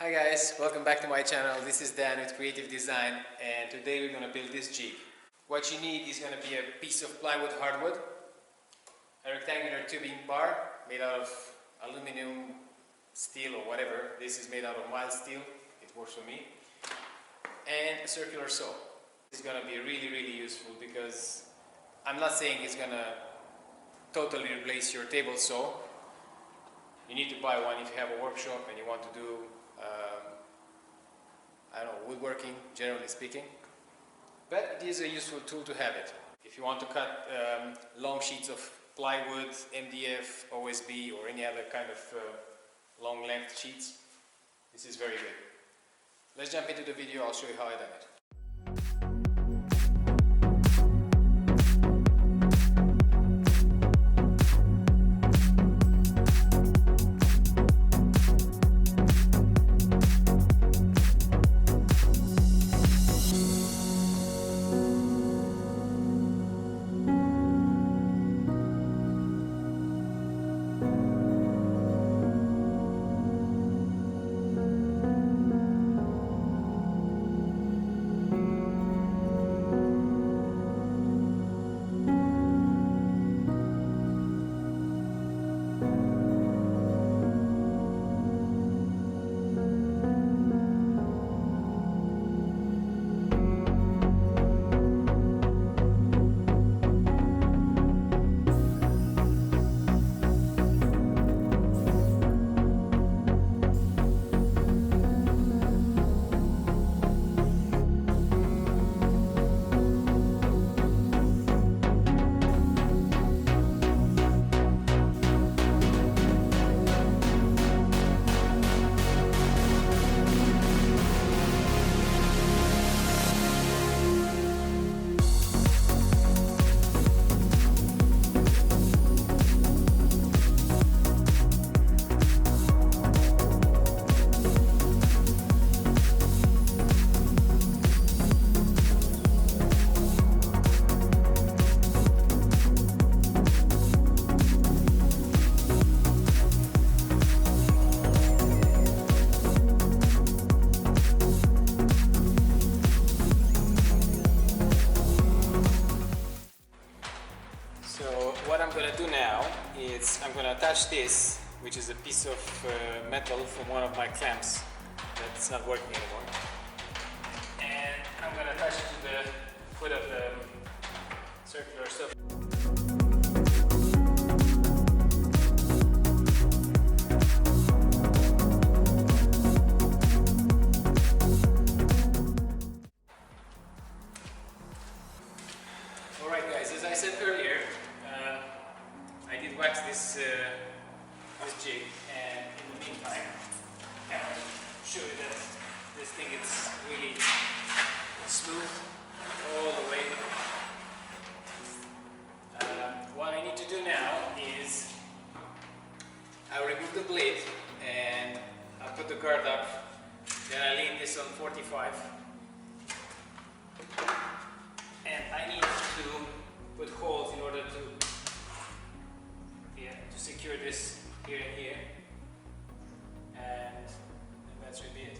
Hi guys, welcome back to my channel. This is Dan with Creative Design, and today we're going to build this jig. What you need is going to be a piece of plywood hardwood, a rectangular tubing bar made out of aluminum, steel or whatever. This is made out of mild steel, it works for me, and a circular saw. This is going to be really useful because I'm not saying it's going to totally replace your table saw. You need to buy one if you have a workshop and you want to do I don't know, woodworking, generally speaking. But it is a useful tool to have it. If you want to cut long sheets of plywood, MDF, OSB or any other kind of long length sheets, this is very good. Let's jump into the video, I'll show you how I done it. What I'm going to do now is I'm going to attach this, which is a piece of metal from one of my clamps that's not working anymore, and I'm going to attach it to the foot of the circular sofa. Alright guys, as I said earlier, I did wax this jig, and in the meantime I can show you that this thing is really smooth all the way. What I need to do now is I'll remove the blade and I'll put the guard up, then I lean this on 45. And I need to put holes in order to secure this here and here, and that should be it.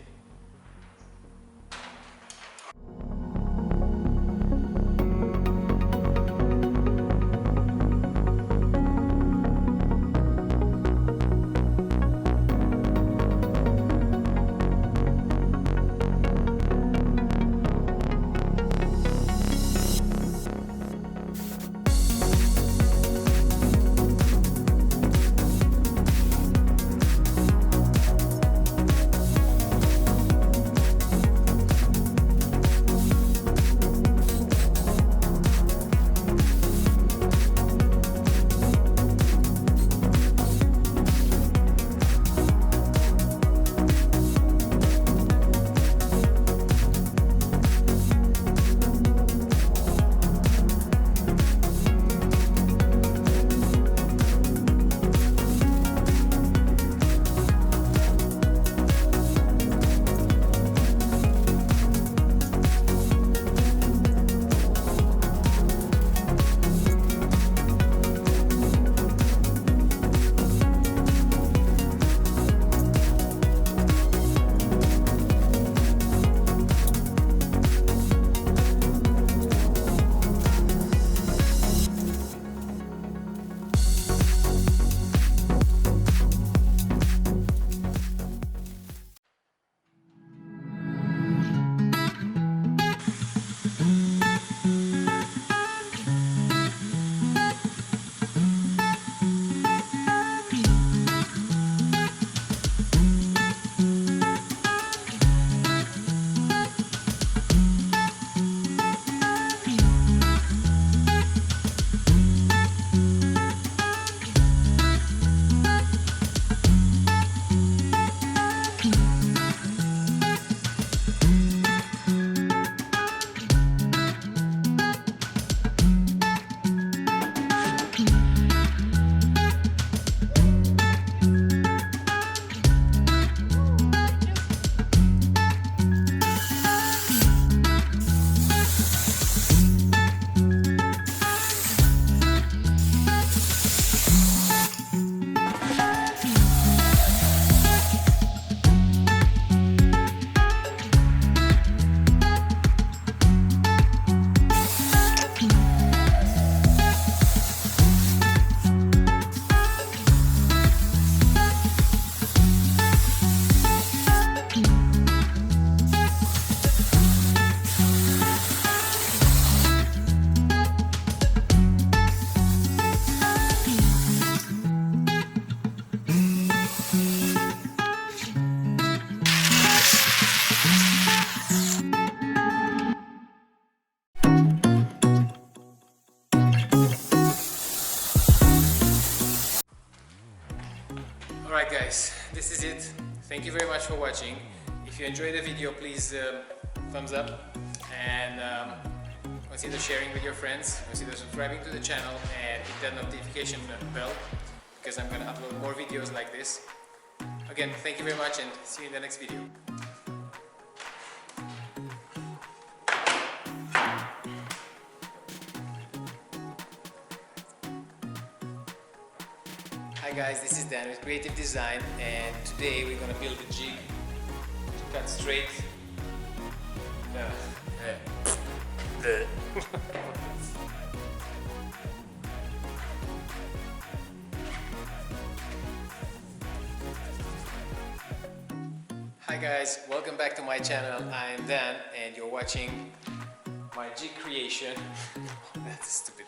Thank you very much for watching. If you enjoyed the video, please thumbs up and consider sharing with your friends, consider subscribing to the channel and hit that notification bell because I'm gonna upload more videos like this. Again, thank you very much and see you in the next video. Hi guys, this is Dan with Creative Design and today we're gonna build a jig to cut straight Hi guys, welcome back to my channel. I am Dan and you're watching my jig creation. That's stupid.